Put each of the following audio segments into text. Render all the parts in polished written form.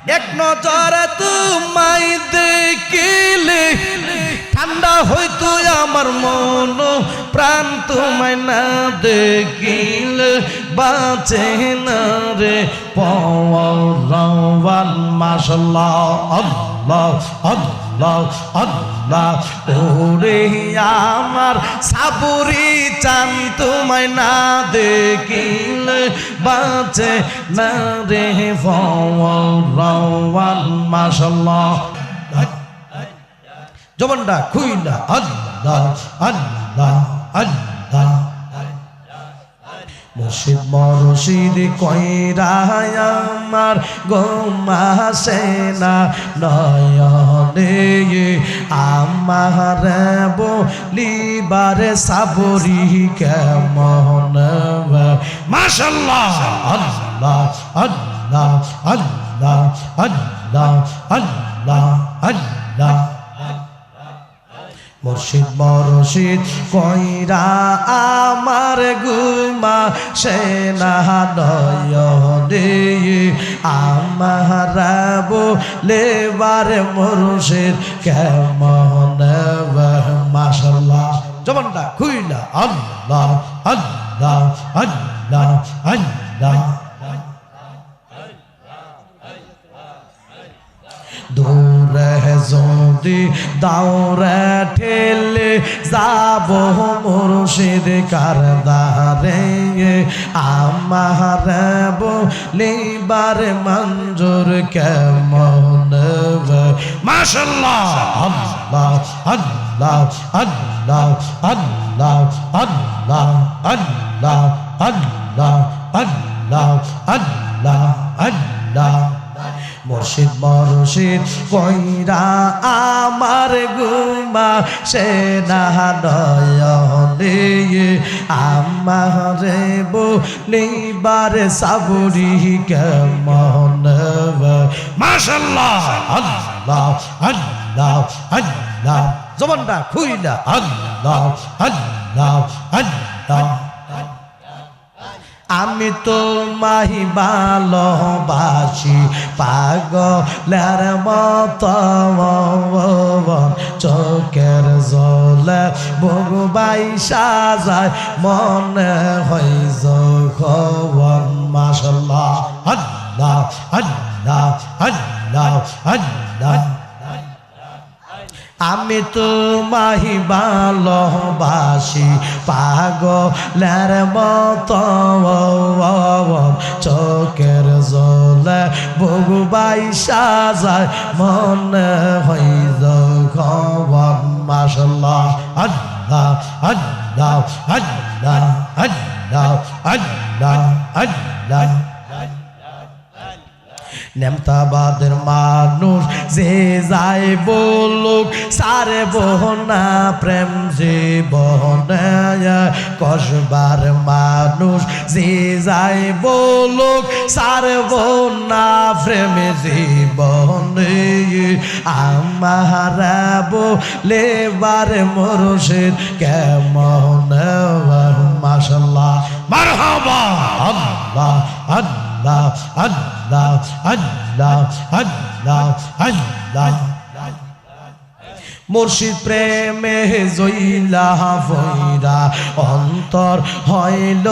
এক নজরে তোমায় দেখিলে ঠান্ডা হইতো আমার মন প্রাণ, তোমায় না দেখিলে বাঁচে না রে পরাণ। মাশাআল্লাহ আল্লাহ আল্লাহ আল্লাহ। ওরে আমার সাবরি চান তোমায় না দেখিলে বাঁচে না রে পরাণ। মাশাআল্লাহ জবানটা খুইলা আল্লাহ আল্লাহ আল্লাহ। মুর্শিদ মুর্শিদ কইরা আমার গোমাসে না নয়নে, আমার বলিবারে সাবরি কেমন। মাশাআল্লাহ আল্লাহ আল্লাহ আল্লাহ আল্লাহ আল্লাহ আল্লাহ। মুর্শিদ মুর্শিদ কইরা আমার গুমা সেনা নয়নে, আমার বলেবার মুর্শিদ কেমন। মাশাআল্লাহ জবানটা খুইলা আল্লাহ আল্লাহ আল্লাহ আল্লাহ। দূরে যদি দাওরে ঠেলে যাব মুর্শিদ কারদারে, আমার বলিবার মঞ্জুর কেমন। মাশাআল্লাহ আল্লাহ আল্লাহ আল্লাহ আল্লাহ আল্লাহ আল্লাহ আল্লাহ আল্লাহ আল্লাহ আল্লাহ। মুর্শিদ মুর্শিদ কইরা আমার গুমা সেনা নয়নে, আমার বলিবার সাবরি কেমন। মাশাআল্লাহ আল্লাহ আল্লাহ আল্লাহ। জবানটা খুইলা আল্লাহ আল্লাহ আল্লাহ। আমি তো মাহি ভালোবাসি পাগলের মতো, চোখের জলে বুকবাই সাজায় মনে হয় যখন। মাশাআল্লাহ আল্লাহ আল্লাহ আল্লাহ আল্লাহ। আমি তোমাহি ভালোবাসি পাগলের মতো, চোখের জলে বুকবাই সাজায় মনে হয় যখন। মাশাআল্লাহ আল্লাহ আল্লাহ আল্লাহ আল্লাহ আল্লাহ আল্লাহ। নেমতাবাদের মানুষ যে যায় বলুক সারব না প্রেম জীবনে, কসবার মানুষ যে যায় বলুক সারব না প্রেম জীবনে, আমার বলেবার মুর্শিদ কেমন। মাশাআল্লাহ মারহাবা আল্লাহ আল্লাহ আল্লাহ আল্লাহ আল্লাহ আল্লাহ। মুর্শিদ প্রেমে জইলা ভৈরা অন্তর হইল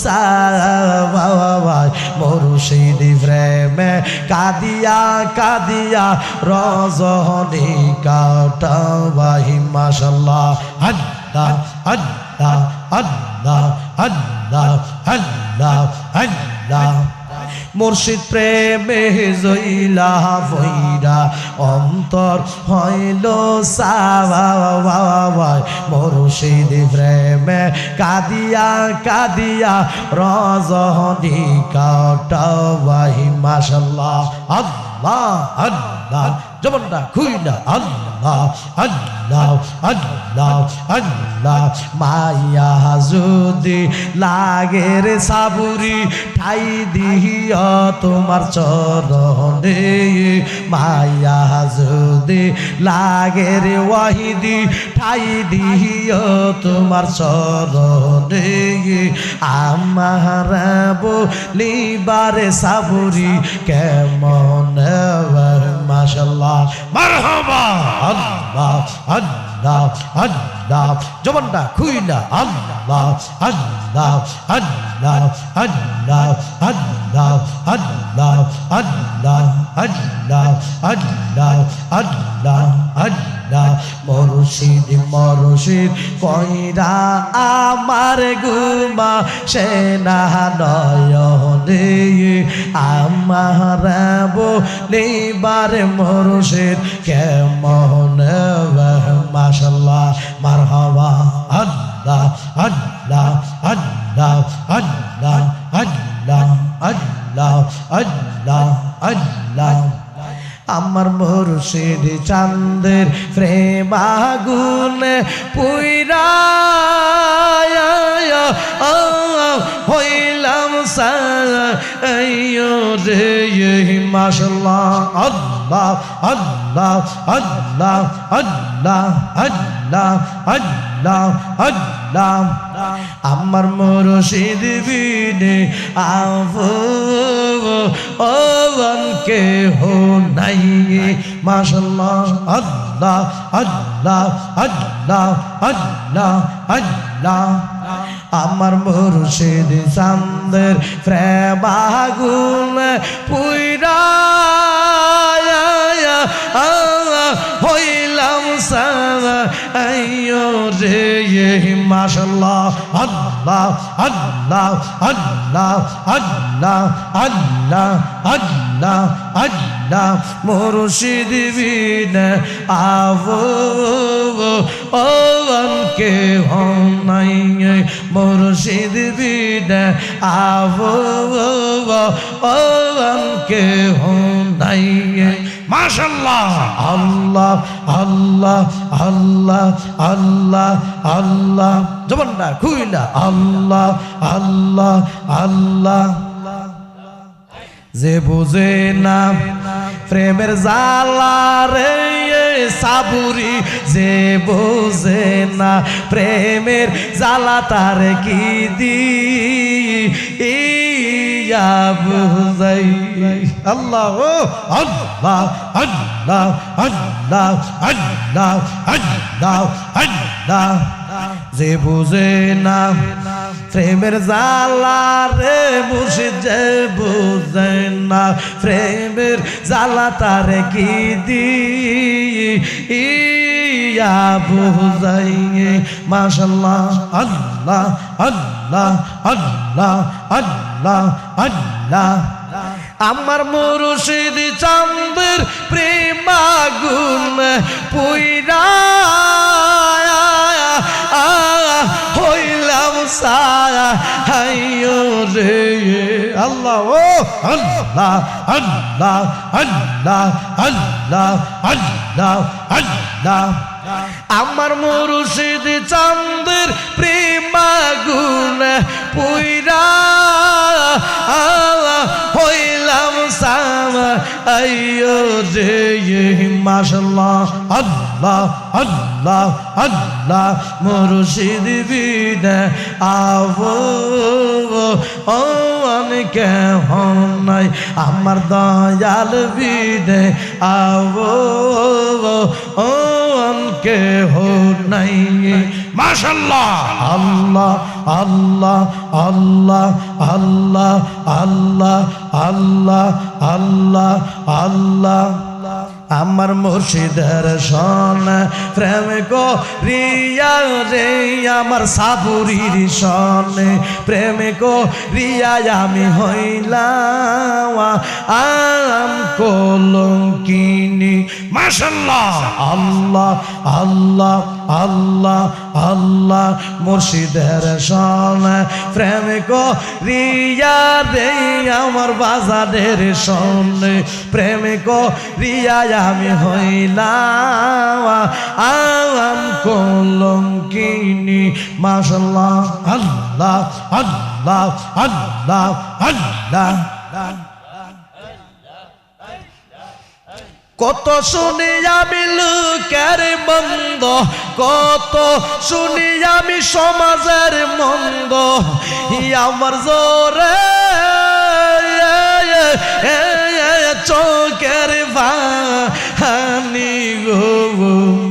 সাওয়াই, মুর্শিদ প্রেমে কাদিয়া কাদিয়া রজনী কাটাবাই। মাশাআল্লাহ আল্লাহ আল্লাহ আল্লাহ আল্লাহ আল্লাহ আল্লাহ। মুর্শিদ প্রেমে জইলা ভৈরা অন্তর হইল সাওয়াই, মুর্শিদ প্রেমে কাদিয়া কাদিয়া রজনী কাটাবাই। মাশাআল্লাহ আল্লাহ আল্লাহ। জবানটা খুইলা আল্লাহ আল্লাহ আল্লাহ আল্লাহ। মায়া যদি লাগে রে সাবুরি ঠাই দিও তোমার চরণে, মায়া যদি লাগে রে ওয়াহিদি ঠাই দিও তোমার চরণে, আমার বলিবারে সাবুরি কেমন। আল্লাহ আল্লাহ আল্লাহ জবানটা খুইলা আল্লাহ আল্লাহ আল্লাহ আল্লাহ আল্লাহ আল্লাহ আল্লাহ আল্লাহ আল্লাহ আল্লাহ আল্লাহ মুর্শিদ মুর্শিদ কইরা আমার গুমা সেনা নয়নে আমার বলিবার মুর্শিদ কেমন মাশাআল্লাহ মারহাবা আল্লাহ আল্লাহ আল্লাহ আল্লাহ আল্লাহ আল্লাহ আল্লাহ আল্লাহ আমার মুর্শিদ চাঁদের প্রেম আগুনে পুইরা হইলাম রে মাশাআল্লাহ আল্লাহ আল্লাহ আল্লাহ আল্লাহ আল্লাহ আল্লাহ আল্লাহ আমার মুর্শিদ বিনে আবু কে হো নাই মাশাআল্লাহ আল্লাহ আল্লাহ আল্লাহ আল্লাহ আল্লাহ আমার মুর্শিদ চাঁদের প্রেম আগুন পুইরা হইলাম রে মাশাআল্লাহ আল্লাহ আল্লাহ আল্লাহ আল্লাহ আল্লাহ আল্লাহ আল্লাহ মুর্শিদ বিনে আবু কে নাই মুর্শিদ বিনে আবু কে নাই মাশাআল্লাহ আল্লাহ আল্লাহ আল্লাহ আল্লাহ আল্লাহ জবানটা খুইলা আল্লাহ আল্লাহ আল্লাহ যে বুঝে না প্রেমের জালা রে সাবুরি যে বুঝে না প্রেমের জালা তার কি দি ইয়া বুঝাই আল্লাহ আল্লাহ আল্লাহ আল্লাহ আল্লাহ আল্লাহ আল্লাহ যে বুঝে না প্রেমের জালা রে মুর্শিদ যে বুঝে না প্রেমের জালা তার কি দি ইয়া বুঝাই মাশাআল্লাহ আল্লাহ আল্লাহ আল্লাহ আল্লাহ আল্লাহ আমার মুর্শিদ চাঁদের প্রেম আগুন পুইরা হইলাম সায়া হাইয়ো রে আল্লাহ ও আল্লাহ আল্লাহ আল্লাহ আল্লাহ আল্লাহ আল্লাহ আমার মুর্শিদ চাঁদের প্রেম আগুন পুইরা হইলাম সায়া আইয়ো রে মাশাআল্লাহ আল্লাহ আল্লাহ আল্লাহ মুর্শিদ বিনে আবু কে নাই আমার দয়াল বিনে আবু কে হো নাই মাশাআল্লাহ আল্লাহ আল্লাহ আল্লাহ আল্লাহ আল্লাহ আল্লাহ আল্লাহ আল্লাহ আমার মুর্শিদের সন প্রেম কো রিয়া রে আমার সাবুরির সনে প্রেম কো রিয়া আমি হইলাম আম কলঙ্কিনী মাশাআল্লাহ আল্লাহ আল্লাহ আল্লাহ আল্লাহ মুর্শিদের সনে প্রেম কো রিয়া রে আমার বাজারের সনে প্রেম কো রিয়া আমি হইলাম আম কলঙ্কিনী মাশাআল্লাহ আল্লাহ আল্লাহ আল্লাহ আল্লাহ কত শুনি আমি লোকের মন্দ কত শুনি আমি সমাজের মন্দ আমার জোরে চোখের বাহানি গো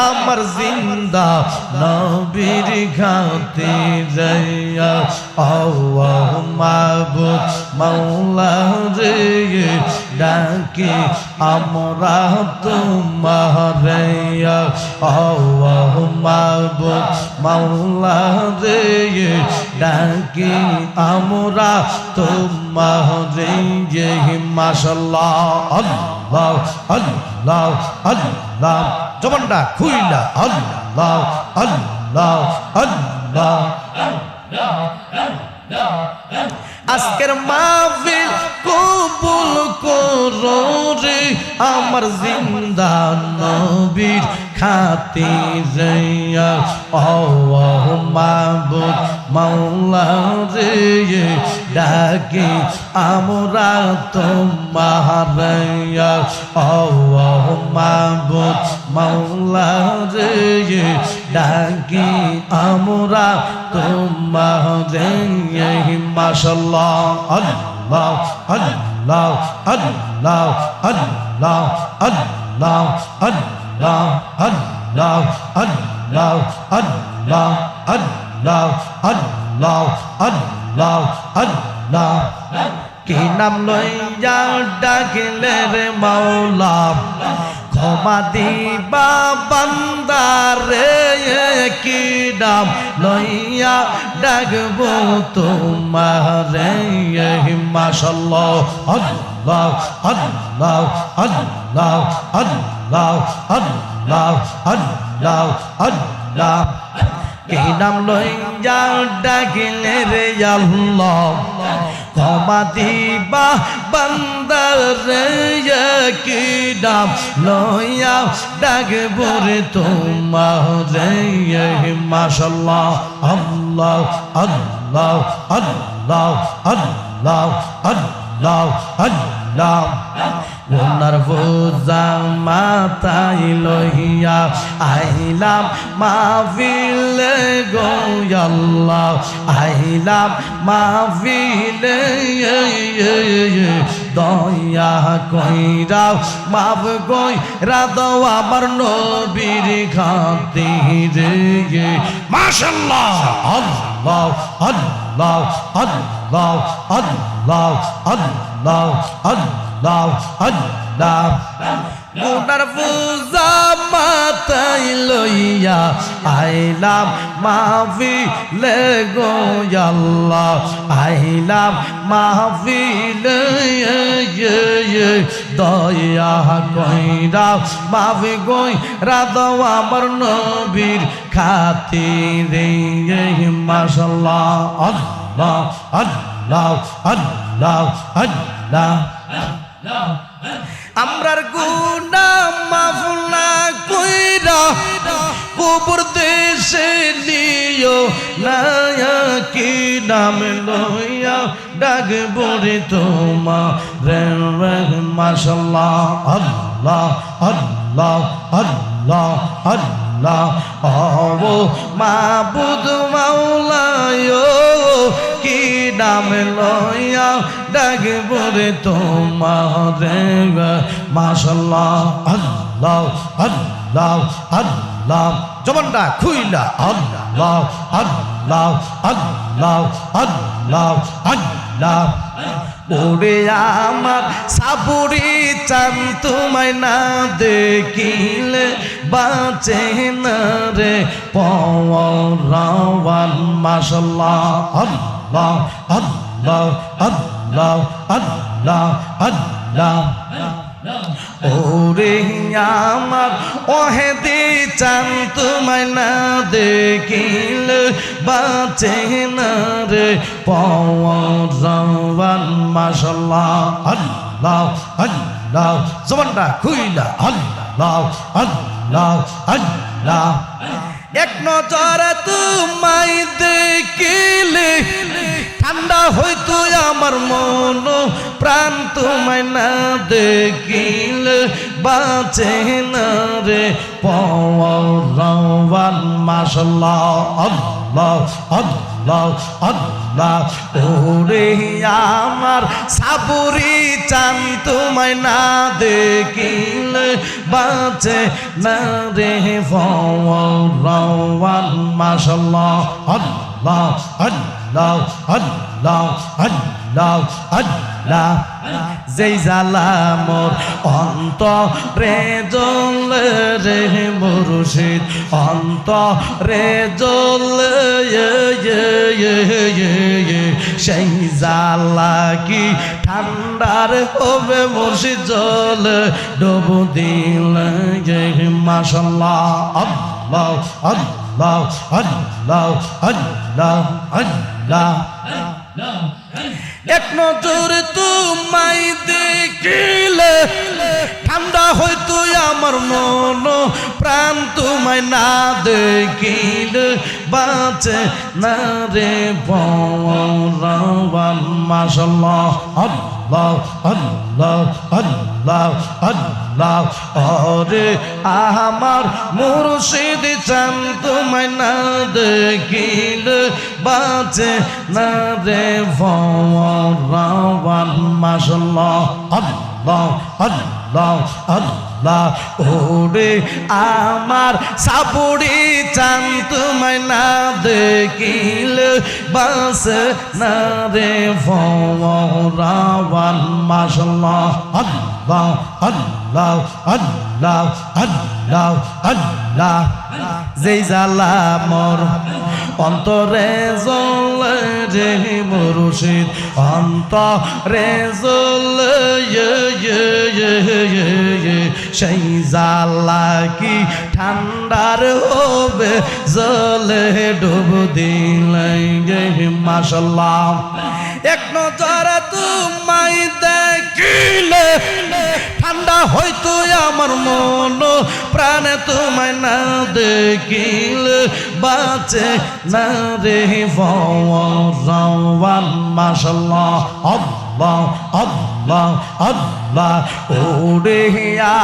আমার জিন্দা নবীর খাতিরে আল্লাহ মাবুদ মাওলা রে ডাকি আমরা তোমারে আল্লাহ মাবুদ মাওলা রে ডাকি আমরা তোমারে মাশাআল্লাহ আল্লাহ আল্লাহ আল্লাহ জবানটা খুইলা আল্লাহ আল্লাহ আল্লাহ আজকের মাহফিল কবুল করো রে আমার জিন্দা নবীর খাতিরে আল্লাহ মাবুদ মাওলা রে ডাকি আমরা তোমারে আল্লাহ মাবুদ মাওলা রে ডাকি আমরা তোমারে মাশাআল্লাহ আল্লাহ আল্লাহ আল্লাহ আল্লাহ আল্লাহ আল্লাহ আল্লাহ আল্লাহ আল্লাহ আল্লাহ আল্লাহ আল্লাহ আল্লাহ কি নাম লইয়া ডাকিলে রে মাওলা ক্ষমা দিবা বান্দারে কি নাম লইয়া ডাকবো তোমারে মাশাআল্লাহ আল্লাহ আল্লাহ আল্লাহ আল্লাহ আল্লাহ আল্লাহ আল্লাহ কি নাম লইয়া ডাকিলে রে আল্লাহ ক্ষমা দিবা বান্দারে কি নাম লইয়া ডাকবো রে তোমারে মাশাআল্লাহ আল্লাহ আল্লাহ আল্লাহ আল্লাহ আল্লাহ আল্লাহ ওনার বোঝা মাথায় লইয়া আইলাম মাহফিলে গো আল্লাহ আইলাম মাহফিলে দয়া কইরা মাফ কইরা দাও আমার নবীর খাতিরে মাশাআল্লাহ আল্লাহ আল্লাহ আল্লাহ আল্লাহ আল্লাহ আল্লাহ আল্লাহ গুনার বোঝা মাথায় লইয়া আইলাম মাহফিলে গো আল্লাহ আইলাম মাহফিলে দয়া কইরা মাফ কইরা দাও আমার নবীর খাতিরে মাশাআল্লাহ আল্লাহ আল্লাহ আল্লাহ আল্লাহ আমরার গুনাহ মাফ না কইরা কবর দেশে নিও না কি নাম লইয়া ডাকবো রে তোমারে মাশাআল্লাহ আল্লাহ আল্লাহ আল্লাহ আল্লাহ ও মাবুদ মাওলা কি নাম লইয়া ডাকবো রে তোমারে মাশাআল্লাহ আল্লাহ আল্লাহ আল্লাহ জবানটা খুইলা আল্লাহ আল্লাহ আল্লাহ আল্লাহ আল্লাহ ওরে আমার সাবুরি চান তোমায় না দেখিলে বাঁচে না রে পরাওয়ান মাশাআল্লাহ আল্লাহ আল্লাহ আল্লাহ আল্লাহ আল্লাহ ওরে আমার ওহেদি চান তোমায় না দেখিলে বাঁচে না রে পরাওয়ান মাশাআল্লাহ আল্লাহ আল্লাহ জবানটা খুইলা আল্লাহ আল্লাহ আল্লাহ এক নজরে তোমায় দেখিলে ঠান্ডা হইতো আমার মন প্রাণ তোমায় না দেখিলে বাঁচে না রে পরাওয়ান মাশাআল্লাহ আল্লাহ আল্লাহ আল্লাহ ওরে আমার সাবরি চান তোমায় না দেখিলে বাঁচে না রে পরাওয়ান মাশাআল্লাহ আল্লাহ আল্লাহ আল্লাহ আল্লাহ আল্লাহ যেই জ্বালা মোর অন্তরে জ্বলে রে মুর্শিদ অন্তরে জ্বলে সেই জ্বালা কি ঠান্ডার হবে মুর্শিদ জলে ডুব দিলে মাশাআল্লাহ আল্লাহ আল্লাহ আল্লাহ আল্লাহ আল্লাহ এক নজর তোমায় দেখিলে ঠান্ডা হইতো আমার মন প্রাণ তোমায় না দেখিলে বাঁচে না রে পরাওয়ান মাশাআল্লাহ আল্লাহ আল্লাহ আল্লাহ আল্লাহ ওরে আমার মুর্শিদ চান তোমায় না দেখিলে বাঁচে না রে পরাওয়ান মাশাআল্লাহ আল্লাহ আল্লাহ আল্লাহ ওরে আমার সাবুড়ি চান তোমায় না দেখিলে বাঁচে না রে পরাওয়ান মাশাআল্লাহ আল্লাহ আল্লাহ আল্লাহ আল্লাহ আল্লাহ যেই জ্বালা মোর অন্তরে জ্বলে রে মুর্শিদ অন্তরে জ্বলে সেই জ্বালা কি ঠান্ডার হবে জলে ডুব দিলে মাশাআল্লাহ এক নজর তোমায় দেখিলে ঠান্ডা হইতো আমার মন প্রাণ তোমায় না দেখিলে বাঁচে না রে পরাওয়ান মাশাআল্লাহ আল্লাহ আল্লাহ আল্লাহ ওরে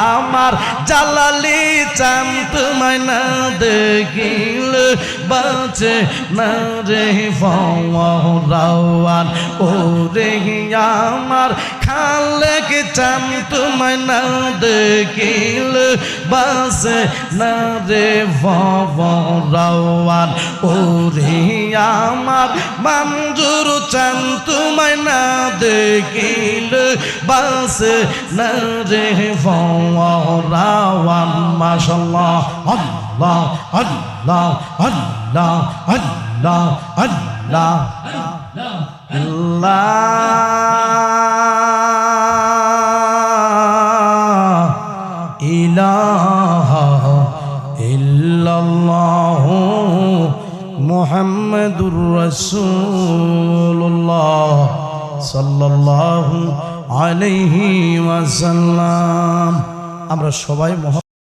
আমার জালালি চান তোমায় না দেখিলে বাঁচে না রে পরাওয়ান ওরে আমার খালেক চান তোমায় না দেখিলে বাঁচে না রে পরাওয়ান ওরে আমার মঞ্জুর চান তোমায় না দেখিলে বাঁচে না রে পরাওয়ান মাশাআল্লাহ আল্লাহ আল্লাহ আল্লাহ আল্লাহ আল্লাহ আল্লাহ ইলাহা ইল্লাল্লাহ মুহাম্মাদুর রাসূলুল্লাহ সাল্লাল্লাহু আলাইহি ওয়াসাল্লাম। আমরা সবাই